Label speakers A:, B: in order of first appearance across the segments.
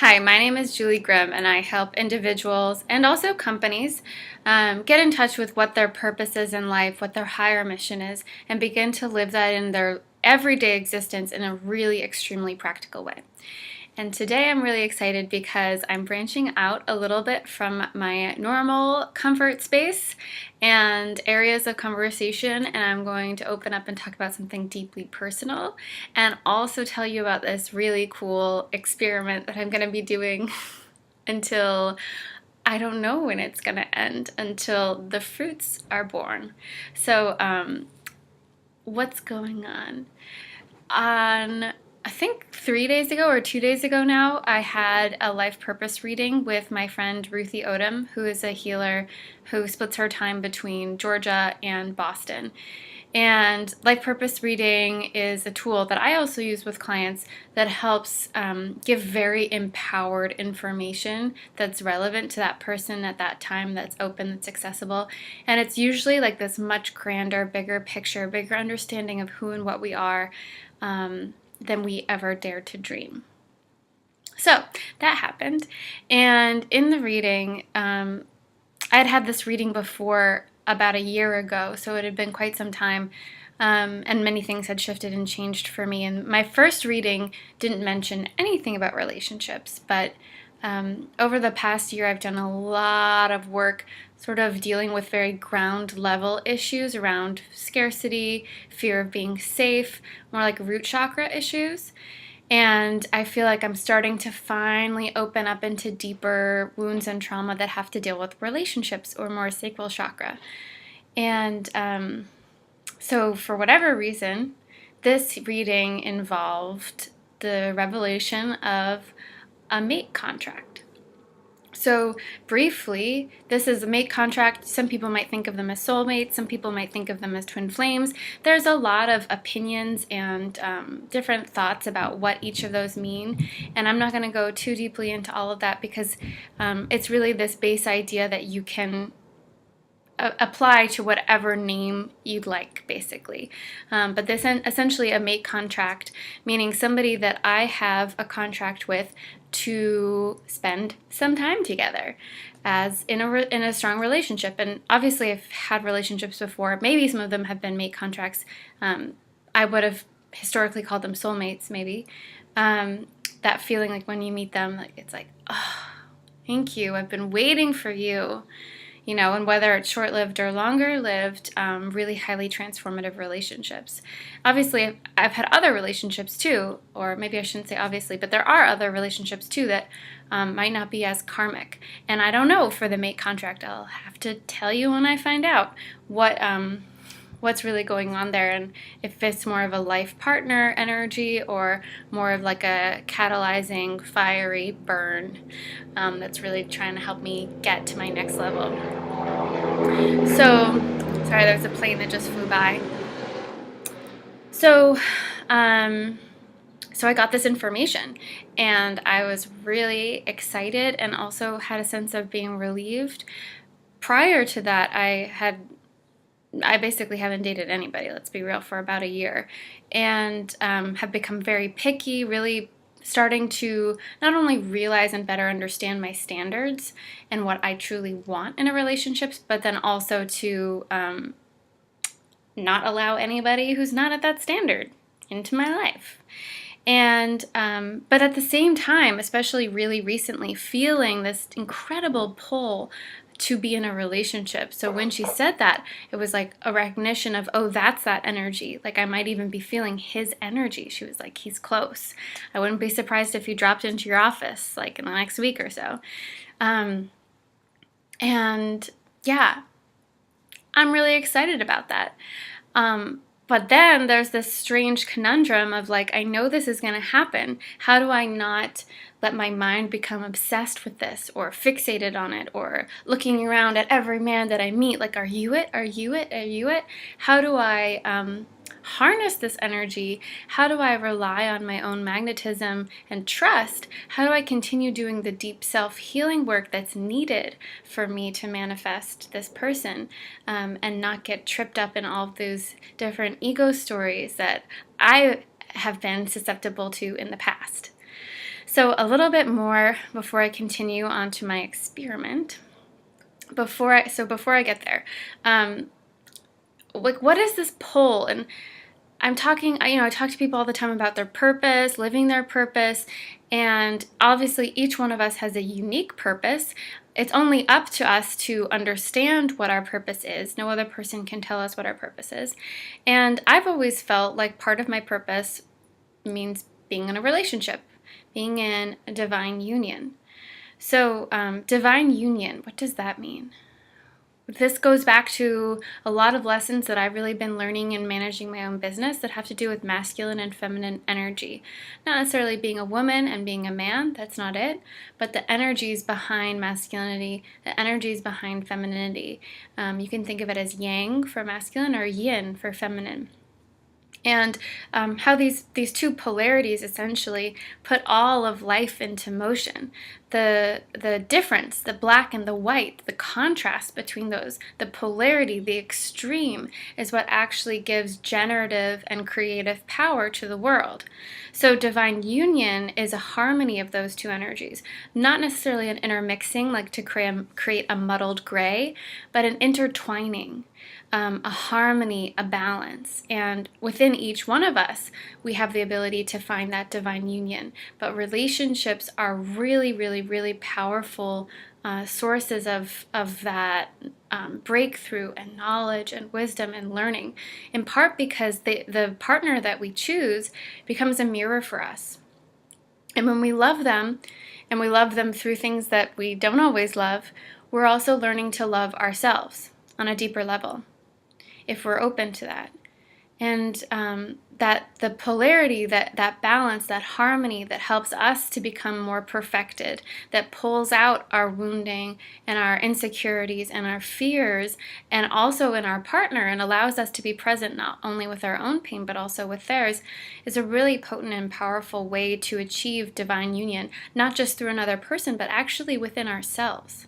A: Hi, my name is Julie Grimm, and I help individuals and also companies get in touch with what their purpose is in life, what their higher mission is, and begin to live that in their everyday existence in a really extremely practical way. And today I'm really excited because I'm branching out a little bit from my normal comfort space and areas of conversation, and I'm going to open up and talk about something deeply personal and also tell you about this really cool experiment that I'm going to be doing until I don't know when it's going to end, until the fruits are born. So, what's going on? I think 3 days ago or 2 days ago now, I had a life purpose reading with my friend Ruthie Odom, who is a healer who splits her time between Georgia and Boston. And life purpose reading is a tool that I also use with clients that helps give very empowered information that's relevant to that person at that time, that's open, that's accessible. And it's usually like this much grander, bigger picture, bigger understanding of who and what we are than we ever dared to dream. So that happened. And in the reading, I had this reading before about a year ago, so it had been quite some time, and many things had shifted and changed for me. And my first reading didn't mention anything about relationships, but over the past year, I've done a lot of work sort of dealing with very ground level issues around scarcity, fear of being safe, more like root chakra issues. And I feel like I'm starting to finally open up into deeper wounds and trauma that have to deal with relationships or more sacral chakra. And so for whatever reason, this reading involved the revelation of a mate contract. So briefly, this is a mate contract. Some people might think of them as soulmates. Some people might think of them as twin flames. There's a lot of opinions and different thoughts about what each of those mean. And I'm not going to go too deeply into all of that because it's really this base idea that you can apply to whatever name you'd like, basically. But this essentially a mate contract, meaning somebody that I have a contract with to spend some time together as in a strong relationship. And obviously I've had relationships before. Maybe some of them have been mate contracts. I would have historically called them soulmates, maybe. That feeling like when you meet them, like it's like, oh, thank you. I've been waiting for you. You know, and whether it's short-lived or longer-lived, really highly transformative relationships. Obviously, I've had other relationships too, or maybe I shouldn't say obviously, but there are other relationships too that might not be as karmic. And I don't know for the mate contract. I'll have to tell you when I find out what's really going on there, and if it's more of a life partner energy or more of like a catalyzing fiery burn that's really trying to help me get to my next level. So, sorry, there's a plane that just flew by. So, so I got this information, and I was really excited and also had a sense of being relieved. Prior to that, I basically haven't dated anybody, let's be real, for about a year, and have become very picky, really starting to not only realize and better understand my standards and what I truly want in a relationship, but then also to not allow anybody who's not at that standard into my life. And but at the same time, especially really recently, feeling this incredible pull to be in a relationship. So when she said that, it was like a recognition of, oh, that's that energy. Like I might even be feeling his energy. She was like, he's close. I wouldn't be surprised if he dropped into your office like in the next week or so. And yeah, I'm really excited about that. But then there's this strange conundrum of like, I know this is going to happen. How do I not let my mind become obsessed with this or fixated on it or looking around at every man that I meet? Like, are you it? Are you it? Are you it? How do I harness this energy? How do I rely on my own magnetism and trust? How do I continue doing the deep self-healing work that's needed for me to manifest this person and not get tripped up in all of those different ego stories that I have been susceptible to in the past? So a little bit more before I continue on to my experiment. Before I get there, like, what is this pull? And I'm talking, I talk to people all the time about their purpose, living their purpose, and obviously each one of us has a unique purpose. It's only up to us to understand what our purpose is. No other person can tell us what our purpose is. And I've always felt like part of my purpose means being in a relationship, being in a divine union. So, divine union, what does that mean? This goes back to a lot of lessons that I've really been learning in managing my own business that have to do with masculine and feminine energy. Not necessarily being a woman and being a man, that's not it, but the energies behind masculinity, the energies behind femininity. You can think of it as yang for masculine or yin for feminine. And how these two polarities essentially put all of life into motion. The difference, the black and the white, the contrast between those, the polarity, the extreme, is what actually gives generative and creative power to the world. So divine union is a harmony of those two energies, not necessarily an intermixing, like to create a muddled gray, but an intertwining. A harmony, a balance. And within each one of us, we have the ability to find that divine union. But relationships are really, really, really powerful sources of that breakthrough and knowledge and wisdom and learning, in part because the partner that we choose becomes a mirror for us. And when we love them, and we love them through things that we don't always love, we're also learning to love ourselves on a deeper level, if we're open to that. And that the polarity, that balance, that harmony that helps us to become more perfected, that pulls out our wounding and our insecurities and our fears, and also in our partner, and allows us to be present not only with our own pain but also with theirs, is a really potent and powerful way to achieve divine union, not just through another person, but actually within ourselves.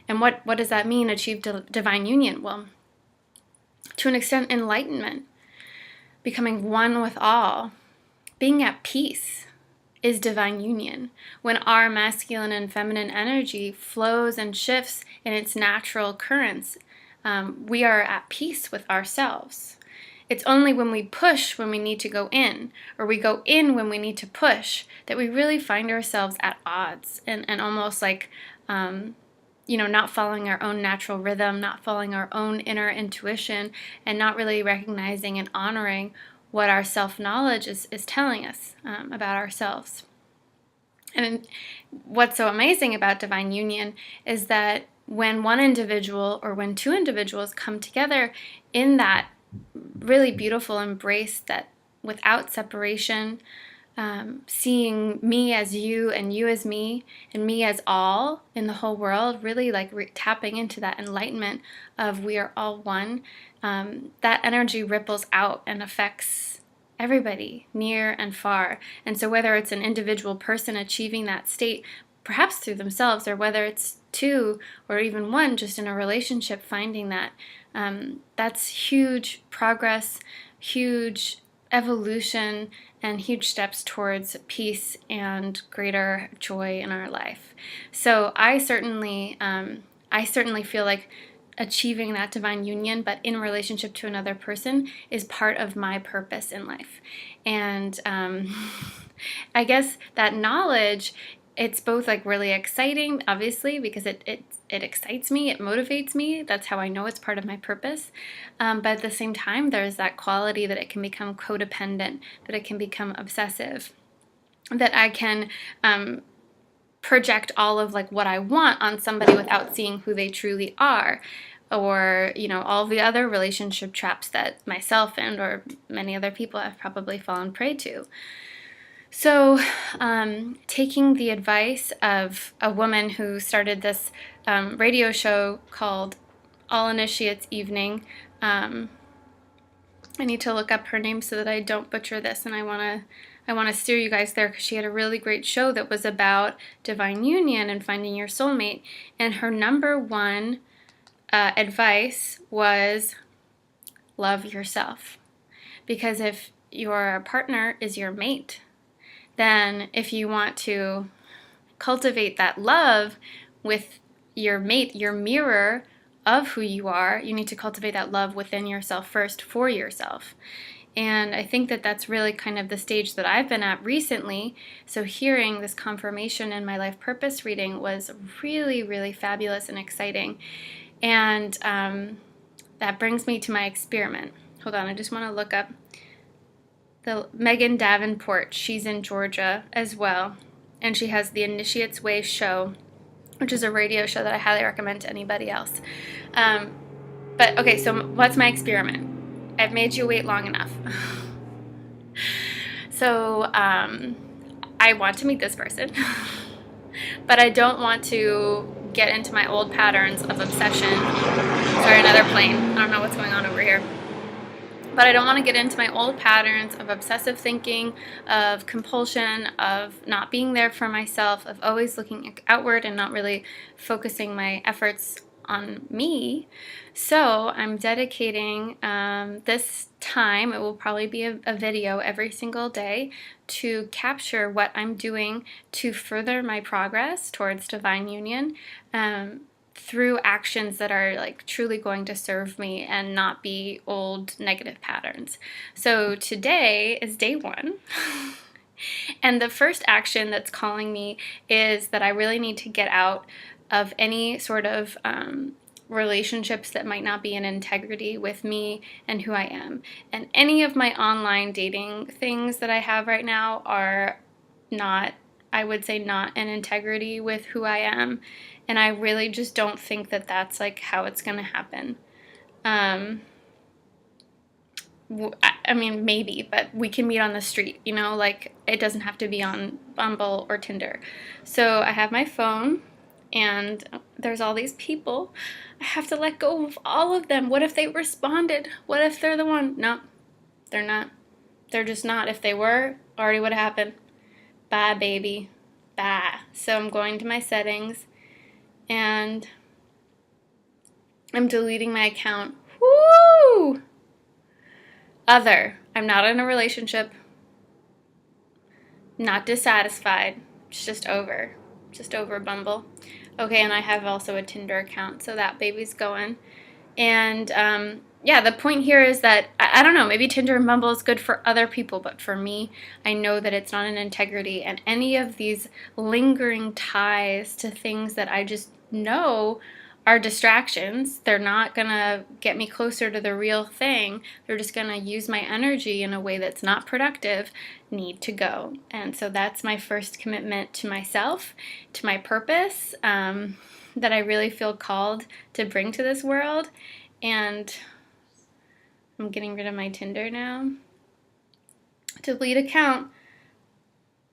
A: And what does that mean, achieve divine union? Well, to an extent, enlightenment, becoming one with all, being at peace is divine union. When our masculine and feminine energy flows and shifts in its natural currents, we are at peace with ourselves. It's only when we push when we need to go in, or we go in when we need to push, that we really find ourselves at odds and almost like not following our own natural rhythm, not following our own inner intuition, and not really recognizing and honoring what our self-knowledge is telling us about ourselves. And what's so amazing about divine union is that when one individual or when two individuals come together in that really beautiful embrace, that without separation, seeing me as you and you as me and me as all in the whole world, really like tapping into that enlightenment of we are all one, that energy ripples out and affects everybody near and far. And so whether it's an individual person achieving that state, perhaps through themselves, or whether it's two or even one just in a relationship finding that, that's huge progress, huge evolution, and huge steps towards peace and greater joy in our life. So I certainly feel like achieving that divine union, but in relationship to another person, is part of my purpose in life. And I guess that knowledge, it's both like really exciting, obviously, because it excites me, it motivates me. That's how I know it's part of my purpose. But at the same time, there's that quality that it can become codependent, that it can become obsessive, that I can project all of like what I want on somebody without seeing who they truly are, or all the other relationship traps that myself and or many other people have probably fallen prey to. So taking the advice of a woman who started this radio show called All Initiates Evening, I need to look up her name so that I don't butcher this, and I want to steer you guys there, because she had a really great show that was about divine union and finding your soulmate. And her number one advice was love yourself. Because if your partner is your mate, then if you want to cultivate that love with your mate, your mirror of who you are, you need to cultivate that love within yourself first for yourself. And I think that that's really kind of the stage that I've been at recently. So hearing this confirmation in my life purpose reading was really, really fabulous and exciting. And that brings me to my experiment. Hold on, I just want to look up the Megan Davenport. She's in Georgia as well. And she has the Initiate's Way show, which is a radio show that I highly recommend to anybody else. But okay, so what's my experiment? I've made you wait long enough. So I want to meet this person, but I don't want to get into my old patterns of obsession. Sorry, another plane. I don't know what's going on over here. But I don't want to get into my old patterns of obsessive thinking, of compulsion, of not being there for myself, of always looking outward and not really focusing my efforts on me. So I'm dedicating this time, it will probably be a video every single day, to capture what I'm doing to further my progress towards divine union, through actions that are like truly going to serve me and not be old negative patterns. So today is day one. And the first action that's calling me is that I really need to get out of any sort of relationships that might not be in integrity with me and who I am. And any of my online dating things that I have right now are not, I would say, not in integrity with who I am. And I really just don't think that that's like how it's going to happen. I mean, maybe, but we can meet on the street, you know, like it doesn't have to be on Bumble or Tinder. So I have my phone and there's all these people. I have to let go of all of them. What if they responded? What if they're the one? No, they're not. They're just not. If they were, already would have happened. Bye, baby. Bye. So I'm going to my settings and I'm deleting my account. Woo! Other. I'm not in a relationship. Not dissatisfied. It's just over. Just over Bumble. Okay, and I have also a Tinder account, so that baby's going. And yeah, the point here is that, I don't know, maybe Tinder and Bumble is good for other people, but for me, I know that it's not an integrity. And any of these lingering ties to things that I just know are distractions, they're not going to get me closer to the real thing. They're just going to use my energy in a way that's not productive, need to go. And so that's my first commitment to myself, to my purpose, that I really feel called to bring to this world. And I'm getting rid of my Tinder now. Delete account.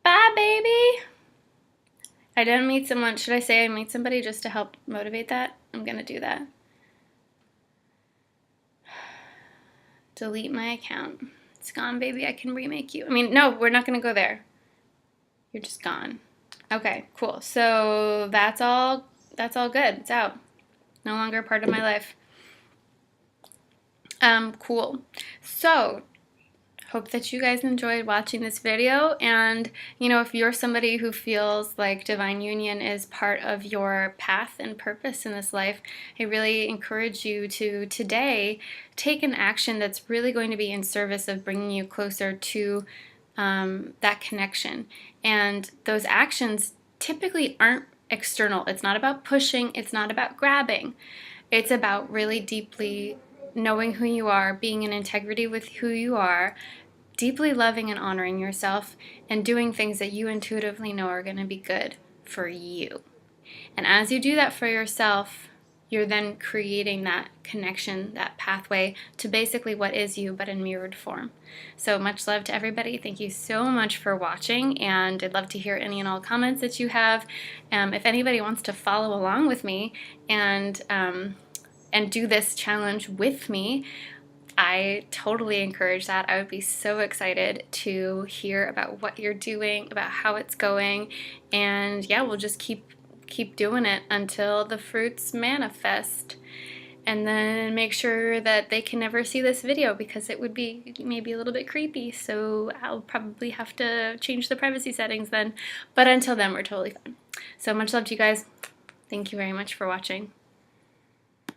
A: Bye, baby. I didn't meet someone. Should I say I meet somebody just to help motivate that? I'm going to do that. Delete my account. It's gone, baby. I can remake you. I mean, no, we're not going to go there. You're just gone. Okay, cool. So that's all good. It's out. No longer part of my life. Cool. So hope that you guys enjoyed watching this video, and you know, if you're somebody who feels like divine union is part of your path and purpose in this life, I really encourage you to today take an action that's really going to be in service of bringing you closer to that connection. And those actions typically aren't external. It's not about pushing, it's not about grabbing. It's about really deeply knowing who you are, being in integrity with who you are, deeply loving and honoring yourself, and doing things that you intuitively know are going to be good for you. And as you do that for yourself, you're then creating that connection, that pathway to basically what is you, but in mirrored form. So much love to everybody. Thank you so much for watching, and I'd love to hear any and all comments that you have. If anybody wants to follow along with me and do this challenge with me, I totally encourage that. I would be so excited to hear about what you're doing, about how it's going, and yeah, we'll just keep doing it until the fruits manifest. and then make sure that they can never see this video because it would be maybe a little bit creepy, so I'll probably have to change the privacy settings then. But until then, we're totally fine. So much love to you guys. Thank you very much for watching.